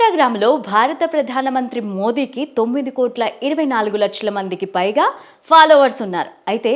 ఇన్స్టాగ్రామ్లో భారత ప్రధానమంత్రి మోదీకి 9,24,00,000 మందికి పైగా ఫాలోవర్స్ ఉన్నారు. అయితే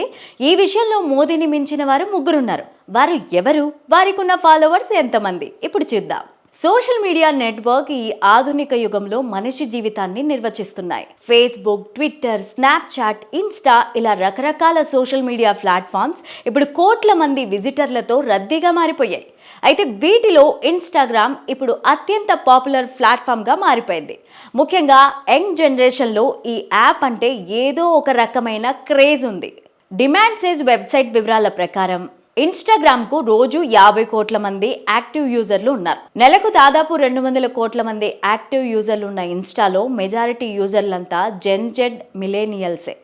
ఈ విషయంలో మోదీని మించిన వారు ముగ్గురున్నారు. వారు ఎవరు? వారికి ఉన్న ఫాలోవర్స్ ఎంతమంది? ఇప్పుడు చూద్దాం. సోషల్ మీడియా నెట్వర్క్ ఈ ఆధునిక యుగంలో మనిషి జీవితాన్ని నిర్వచిస్తున్నాయి. ఫేస్బుక్, ట్విట్టర్, స్నాప్చాట్, ఇన్స్టా ఇలా రకరకాల సోషల్ మీడియా ప్లాట్ఫామ్స్ ఇప్పుడు కోట్ల మంది విజిటర్లతో రద్దీగా మారిపోయాయి. అయితే వీటిలో ఇన్స్టాగ్రామ్ ఇప్పుడు అత్యంత పాపులర్ ప్లాట్ఫామ్గా మారిపోయింది. ముఖ్యంగా యంగ్ జనరేషన్లో ఈ యాప్ అంటే ఏదో ఒక రకమైన క్రేజ్ ఉంది. డిమాండ్ సేజ్ వెబ్సైట్ వివరాల ప్రకారం ఇన్స్టాగ్రామ్కు రోజు 50 కోట్ల మంది యాక్టివ్ యూజర్లు ఉన్నారు. నెలకు దాదాపు 200 కోట్ల మంది యాక్టివ్ యూజర్లు ఉన్న ఇన్స్టాలో మెజారిటీ యూజర్లంతా జెన్ మిలేనియల్సే.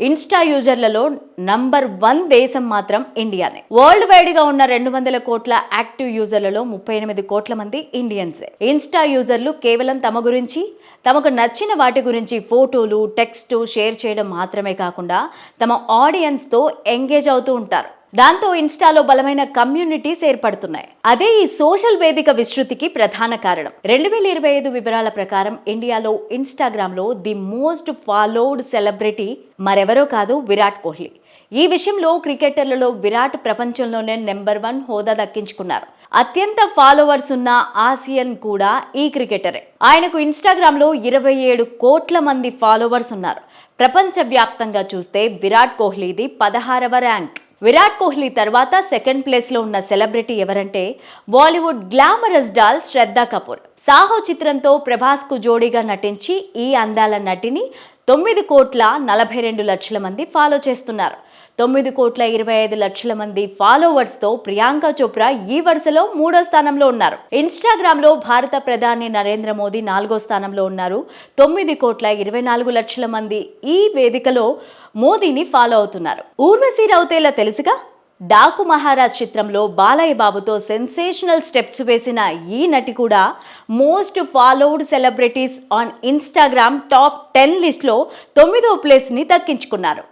ఇన్స్టా యూజర్లలో నంబర్ 1 దేశం మాత్రం ఇండియానే. వరల్డ్ వైడ్ గా ఉన్న 200 కోట్ల యాక్టివ్ యూజర్లలో 38 కోట్ల మంది ఇండియన్సే. ఇన్స్టా యూజర్లు కేవలం తమ గురించి, తమకు నచ్చిన వాటి గురించి ఫోటోలు, టెక్స్ట్ షేర్ చేయడం మాత్రమే కాకుండా తమ ఆడియన్స్తో ఎంగేజ్ అవుతూ ఉంటారు. దాంతో ఇన్స్టాలో బలమైన కమ్యూనిటీస్ ఏర్పడుతున్నాయి. అదే ఈ సోషల్ వేదిక విస్తృతికి ప్రధాన కారణం. 2025 వివరాల ప్రకారం ఇండియాలో ఇన్స్టాగ్రామ్లో ది మోస్ట్ ఫాలోడ్ సెలబ్రిటీ మరెవరో కాదు, విరాట్ కోహ్లీ. ఈ విషయంలో క్రికెటర్లలో విరాట్ ప్రపంచంలోనే నెంబర్ 1 హోదా దక్కించుకున్నారు. అత్యంత ఫాలోవర్స్ ఉన్న ఆసియన్ కూడా ఈ క్రికెటరే. ఆయనకు ఇన్స్టాగ్రామ్లో 27 కోట్ల మంది ఫాలోవర్స్ ఉన్నారు. ప్రపంచవ్యాప్తంగా చూస్తే విరాట్ కోహ్లీది 16వ ర్యాంక్. విరాట్ కోహ్లీ తర్వాత సెకండ్ ప్లేస్లో ఉన్న సెలబ్రిటీ ఎవరంటే బాలీవుడ్ గ్లామరస్ డాల్ శ్రద్ధా కపూర్. సాహో చిత్రంతో ప్రభాస్కు జోడీగా నటించి ఈ అందాల నటిని 9,42,00,000 మంది ఫాలో చేస్తున్నారు. 9,25,00,000 మంది ఫాలోవర్స్తో ప్రియాంక చోప్రా ఈ వరుసలో 3వ స్థానంలో ఉన్నారు. ఇన్స్టాగ్రామ్లో భారత ప్రధాని నరేంద్ర మోదీ 4వ స్థానంలో ఉన్నారు. 9,24,00,000 మంది ఈ వేదికలో మోదీని ఫాలో అవుతున్నారు. ఊర్వశీ రౌతేలా తెలుసుగా? డాకు మహారాజ్ చిత్రంలో బాలయ్య బాబుతో సెన్సేషనల్ స్టెప్స్ వేసిన ఈ నటి కూడా most followed celebrities on Instagram top 10 లిస్ట్లో 9వ ప్లేస్ని దక్కించుకున్నారు.